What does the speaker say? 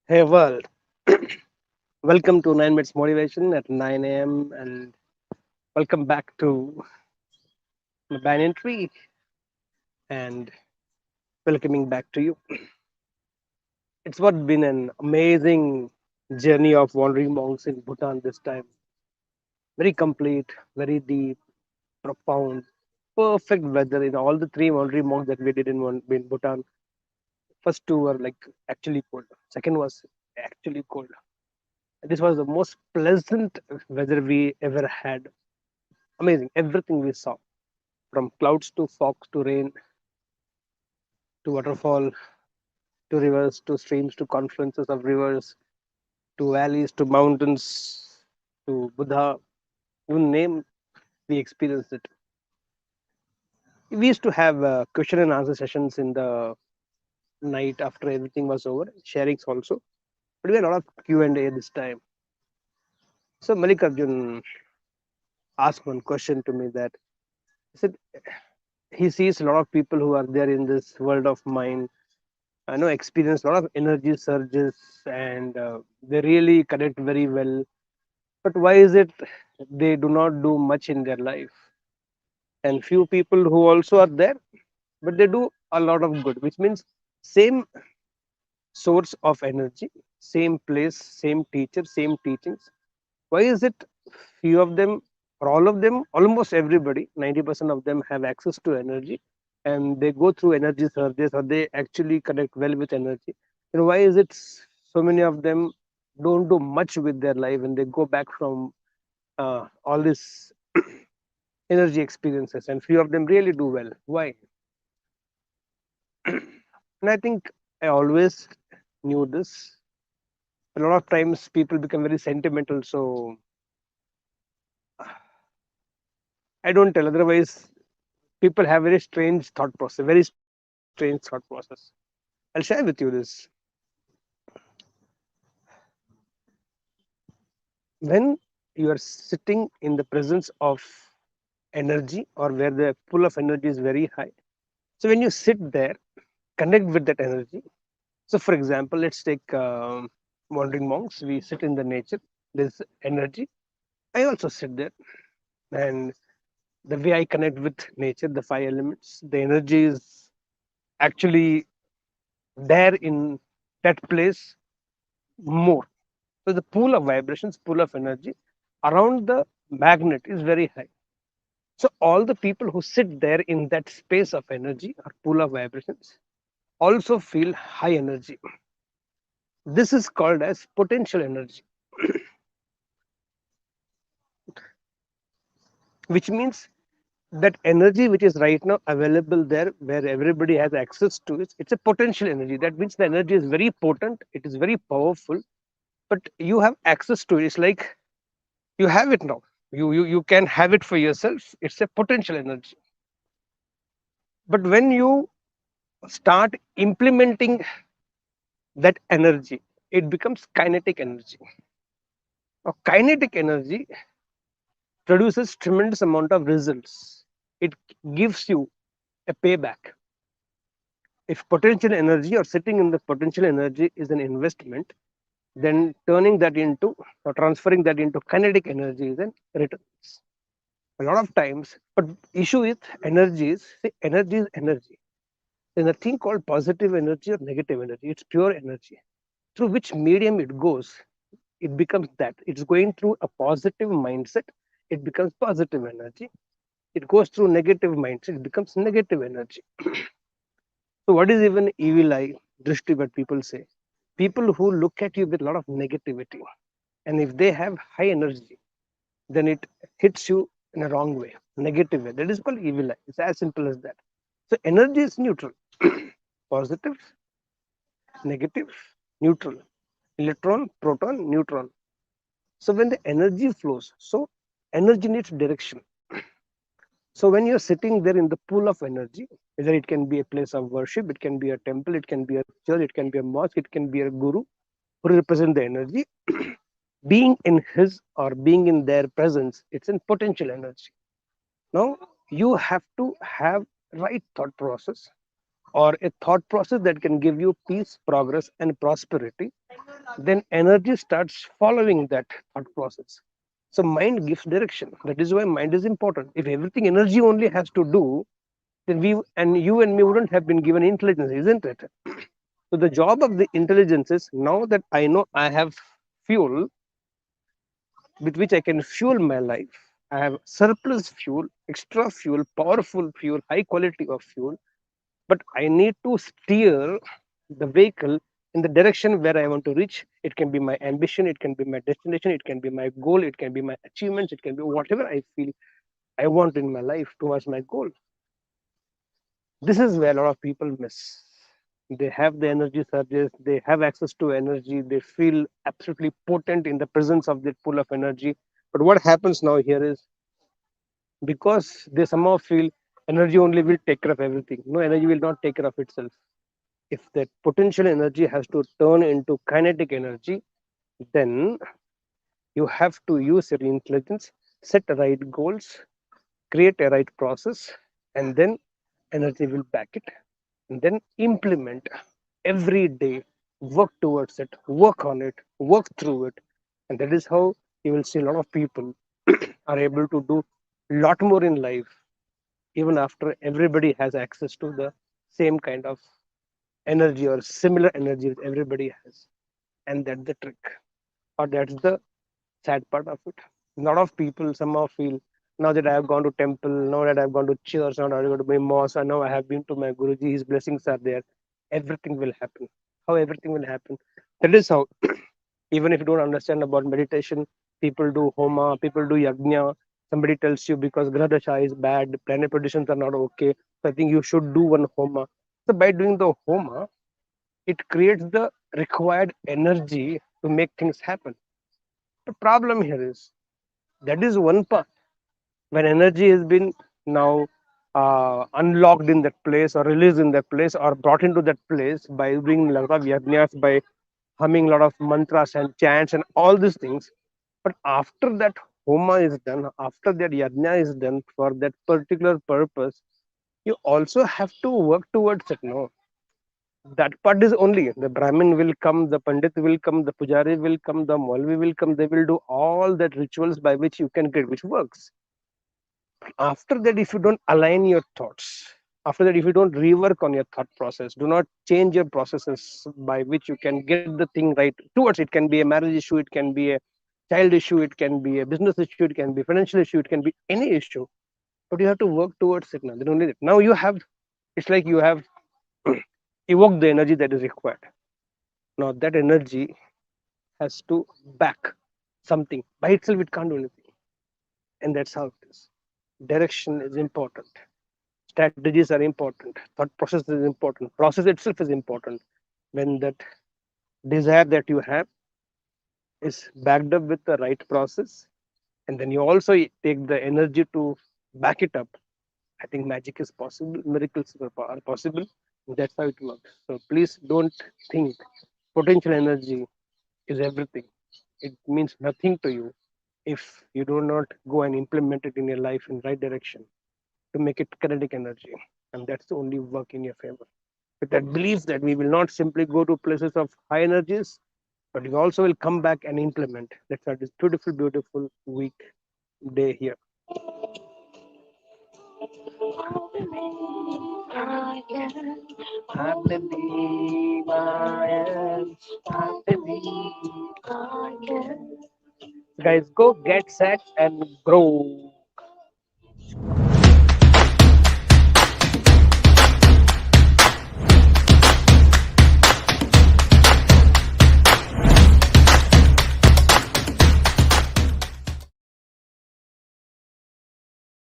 Hey world, welcome to 9 Minutes Motivation at 9 a.m. and welcome back to my banyan tree and welcoming back to you. It's what been an amazing journey of wandering monks in Bhutan this time. Very complete, very deep, profound, perfect weather in all the three wandering monks that we did in Bhutan. First two were like actually cold. Second was actually cold. This was the most pleasant weather we ever had. Amazing. Everything we saw from clouds to fogs to rain to waterfall to rivers to streams to confluences of rivers to valleys to mountains to Buddha, you name, we experienced it. We used to have question and answer sessions in the night after everything was over, sharings also, but we had a lot of Q&A this time. So Malikarjun asked one question to me that he said he sees a lot of people who are there in this world of mind. I know experience a lot of energy surges and they really connect very well. But why is it they do not do much in their life? And few people who also are there, but they do a lot of good, which means same source of energy, same place, same teacher, same teachings. Why is it few of them or all of them, almost everybody, 90% of them have access to energy and they go through energy surges or they actually connect well with energy? You know, why is it so many of them don't do much with their life and they go back from all this energy experiences and few of them really do well? Why? And I think I always knew this. A lot of times people become very sentimental, so I don't tell. Otherwise, people have very strange thought process, very strange thought process. I'll share with you this. When you are sitting in the presence of energy or where the pull of energy is very high, so when you sit there, connect with that energy. So, for example, let's take wandering monks. We sit in the nature. There's energy. I also sit there, and the way I connect with nature, the five elements, the energy is actually there in that place more. So the pool of vibrations, pool of energy around the magnet is very high. So all the people who sit there in that space of energy or pool of vibrations also feel high energy. This is called as potential energy, which means that energy which is right now available there where everybody has access to it, it's a potential energy. That means the energy is very potent, it is very powerful, but you have access to it. It's like you have it now. You can have it for yourself. It's a potential energy. But when you start implementing that energy, it becomes kinetic energy. Now, kinetic energy produces tremendous amount of results. It gives you a payback. If potential energy or sitting in the potential energy is an investment, then turning that into or transferring that into kinetic energy is an returns. A lot of times, but issue with energy is, see, energy is energy. There's nothing called positive energy or negative energy. It's pure energy. Through which medium it goes, it becomes that. It's going through a positive mindset, it becomes positive energy. It goes through negative mindset, it becomes negative energy. So what is even evil eye, drishti, what people say? People who look at you with a lot of negativity. And if they have high energy, then it hits you in a wrong way, negative way. That is called evil eye. It's as simple as that. So energy is neutral, positive, negative, neutral, electron, proton, neutron. So when the energy flows, so energy needs direction. So when you're sitting there in the pool of energy, whether it can be a place of worship, it can be a temple, it can be a church, it can be a mosque, it can be a guru who represent the energy, being in his or being in their presence, it's in potential energy. Now you have to have right thought process. or a thought process that can give you peace, progress, and prosperity, then energy starts following that thought process. So mind gives direction. That is why mind is important. If everything energy only has to do, then we and you and me wouldn't have been given intelligence, isn't it? So the job of the intelligence is, now that I know I have fuel with which I can fuel my life. I have surplus fuel, extra fuel, powerful fuel, high quality of fuel, but I need to steer the vehicle in the direction where I want to reach. It can be my ambition, it can be my destination, it can be my goal, it can be my achievements, it can be whatever I feel I want in my life towards my goal. This is where a lot of people miss. They have the energy surges, they have access to energy, they feel absolutely potent in the presence of that pool of energy. But what happens now here is, because they somehow feel energy only will take care of everything. No, energy will not take care of itself. If that potential energy has to turn into kinetic energy, then you have to use your intelligence, set the right goals, create a right process, and then energy will back it. And then implement every day, work towards it, work on it, work through it. And that is how you will see a lot of people are able to do a lot more in life, even after everybody has access to the same kind of energy or similar energy that everybody has. And that's the trick, or that's the sad part of it. A lot of people somehow feel, now that I have gone to temple, now that I've gone to church, now that I've gone to my mosque, and now I have been to my Guruji, his blessings are there. Everything will happen. How everything will happen? That is how, even if you don't understand about meditation, people do homa, people do yajna. Somebody tells you because Graha Dasha is bad, planet positions are not okay. So I think you should do one homa. So by doing the homa, it creates the required energy to make things happen. The problem here is, that is one part. When energy has been now unlocked in that place, or released in that place, or brought into that place by doing a lot of yajnas, by humming a lot of mantras and chants and all these things. But after that homa is done, after that yajna is done for that particular purpose, you also have to work towards it. No, that part is only the Brahmin will come, the Pandit will come, the Pujari will come, the Maulvi will come. They will do all that rituals by which you can get, which works. After that, if you don't align your thoughts, after that, if you don't rework on your thought process, do not change your processes by which you can get the thing right towards, it can be a marriage issue, it can be a child issue, it can be a business issue, it can be financial issue, it can be any issue, but you have to work towards it. Now they don't need it. Now you have, it's like you have evoked the energy that is required. Now that energy has to back something. By itself it can't do anything, and that's how it is. Direction is important, strategies are important, thought process is important, process itself is important. When that desire that you have is backed up with the right process, and then you also take the energy to back it up, I think magic is possible, miracles are possible. That's how it works. So please don't think potential energy is everything. It means nothing to you if you do not go and implement it in your life in right direction to make it kinetic energy. And that's the only work in your favor. With that belief that we will not simply go to places of high energies, but we also will come back and implement. That's why this beautiful, beautiful week day here. I can, I believe I am, I believe I can. Guys, go get set and grow.